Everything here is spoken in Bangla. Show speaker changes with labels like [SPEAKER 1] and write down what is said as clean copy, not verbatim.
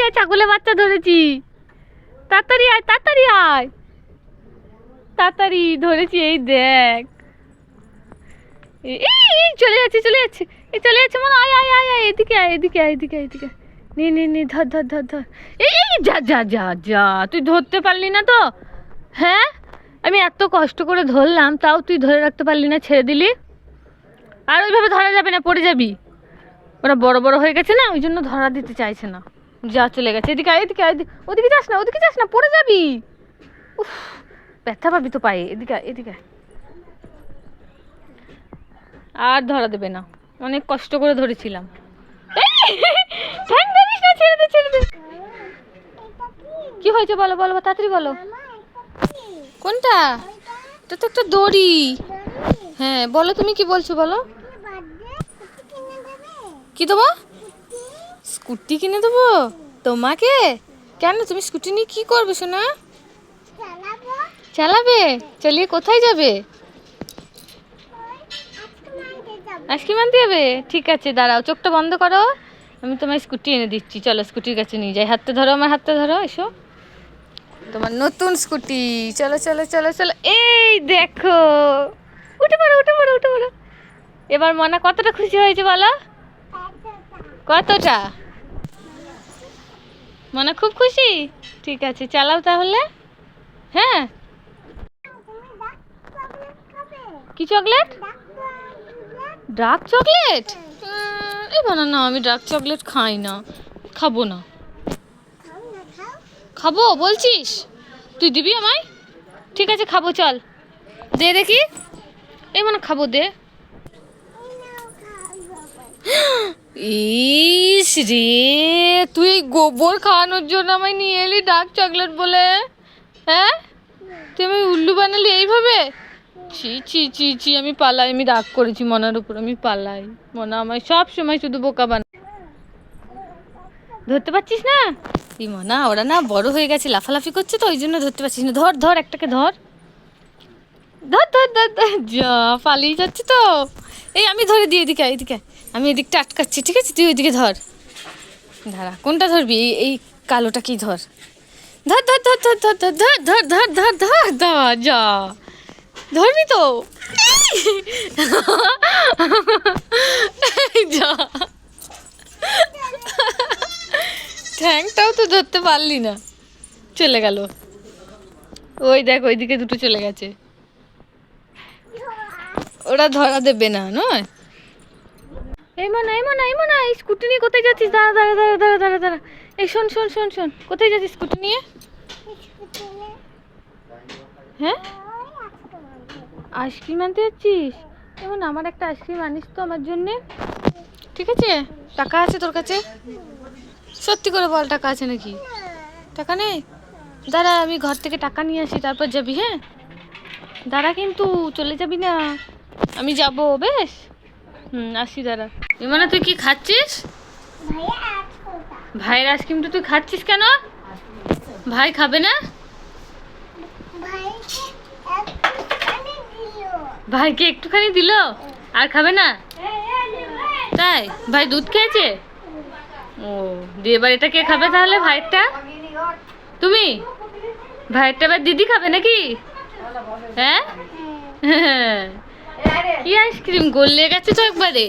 [SPEAKER 1] আয়, ছাগলের বাচ্চা ধরেছি। তাড়াতাড়ি আয়, তাড়াতাড়ি আয়, তাড়াতাড়ি ধরেছি। এই দেখ, এই চলে যাচ্ছে, চলে যাচ্ছে, এই চলে যাচ্ছে মনে। আয় আয় আয় আয়, এদিকে আয়, এদিকে আয়, এদিকে আয়, এদিকে। নে নে নে, ধর ধর ধর ধর। এই যা যা যা যা, তুই ধরতে পারলি না তো? হ্যাঁ, আমি এত কষ্ট করে ধরলাম, তাও তুই ধরে রাখতে পারলি না, ছেড়ে দিলি। আর ওইভাবে ধরা যাবে না, পড়ে যাবি। ওরা বড় বড় হয়ে গেছে না, ওই জন্য ধরা দিতে চাইছে না। যা, চলে গেছে। এদিকে আয়, এদিকে আয়, ওদিকে যাস না, ওদিকে যাস না, পড়ে যাবি। উফ, ব্যথা পাবি তো পায়ে। এদিকে আয়, এদিকে আয়। আর ধরা দেবে না, অনেক কষ্ট করে ধরেছিলাম। ছেড়ে দে, ছেড়ে দে। কি হয়েছে বলো, বলো তাড়াতাড়ি বলো। কোনটা? এটা তো একটা দড়ি। হ্যাঁ বলো, তুমি কি বলছো বলো। কি দেবো? স্কুটি কিনে দেবো তোমাকে? কেন, তুমি স্কুটি নিয়ে কি করবে সোনা? চালাবে? চালিয়ে কোথায় যাবে? আইসক্রিম আনতে যাবে? ঠিক আছে, দাঁড়াও, চোখটা বন্ধ করো, আমি তোমার স্কুটি এনে দিচ্ছি। চলো স্কুটির কাছে নিয়ে যাই। হাতটা ধরো, আমার হাতটা ধরো, এসো। তোমার নতুন স্কুটি, চলো চলো চলো চলো। এই দেখো, উঠে পড়ো, উঠে পড়ো, উঠে পড়ো। এবার মনা কতটা খুশি হয়েছে বলো? কতটা? মনা খুব খুশি? ঠিক আছে, চালাও তাহলে। হ্যাঁ, কি চকলেট? Dark chocolate? এই বানা না, আমি ডার্ক চকলেট খাই না, খাবো না। খাবো বলছিস? তুই দিবি আমায়? ঠিক আছে, খাবো, চল দে দেখি। এই মানে খাবো, দে। ইস রে, তুই গোবর খাওয়ানোর জন্য আমায় নিয়ে এলি ডার্ক চকলেট বলে? হ্যাঁ, তুই আমি উল্লু বানালি এইভাবে? ছি ছি ছি ছি, আমি পালাই, আমি রাগ করেছি মনার উপর, আমি পালাই। মনা আমায় সব সময় শুধু বোকা বানায়। ধরতে পারছিস না? এই মনা, ওরা না বড় হয়ে গেছে, লাফালাফি করছে তো, ওই জন্য ধরতে পারছিস না। ধর ধর, একটাকে ধর, ধর ধর ধর ধর। যা, পালিয়ে যাচ্ছে তো। এই আমি ধরে দিই, এদিকে এদিকে, আমি এদিকটা আটকাচ্ছি, ঠিক আছে? তুই ওইদিকে ধর। দাঁড়া, কোনটা ধরবি? এই কালোটাকেই ধর। ধর ধর ধর ধর ধর ধর ধর ধর ধর ধর ধর, যা, ধরবি তো? যা, ঠ্যাংটাও তো ধরতে পারলি না, চলে গেল। ওই দেখ, ওইদিকে দুটো চলে গেছে। ওরা ধরা দেবে না, নয়? এই মনা, এই মনা, এই মনা, এই স্কুটি নিয়ে কোথায় যাচ্ছিস? দাঁড়া দাঁড়া দাঁড়া দাঁড়া দাঁড়া দাঁড়া। এই শোন শোন শোন শোন, কোথায় যাচ্ছিস স্কুটি নিয়ে? হ্যাঁ, আইসক্রিম আনতে যাচ্ছিস? এমন আমার একটা আইসক্রিম আনিস তো আমার জন্যে, ঠিক আছে? টাকা আছে তোর কাছে? সত্যি করে বল, টাকা আছে নাকি? টাকা নেই? দাঁড়া, আমি ঘর থেকে টাকা নিয়ে আসি, তারপর যাবি। হ্যাঁ, দাঁড়া কিন্তু, চলে যাবি না। আমি যাবো, বেশ। আসি, দাঁড়া। মানে তুই কি খাচ্ছিস? ভাইয়ের আইসক্রিমটা তুই খাচ্ছিস কেন? ভাই খাবে না? ভাইকে একটুখানি দিল, আর খাবে না? তাই? ভাই দুধ খেয়েছে? ও, দিয়ে এবার এটা কে খাবে তাহলে? ভাইয়েরটা তুমি? ভাইয়েরটা এবার দিদি খাবে নাকি? হ্যাঁ, কি আইসক্রিম, গলে গেছে তো একবারে।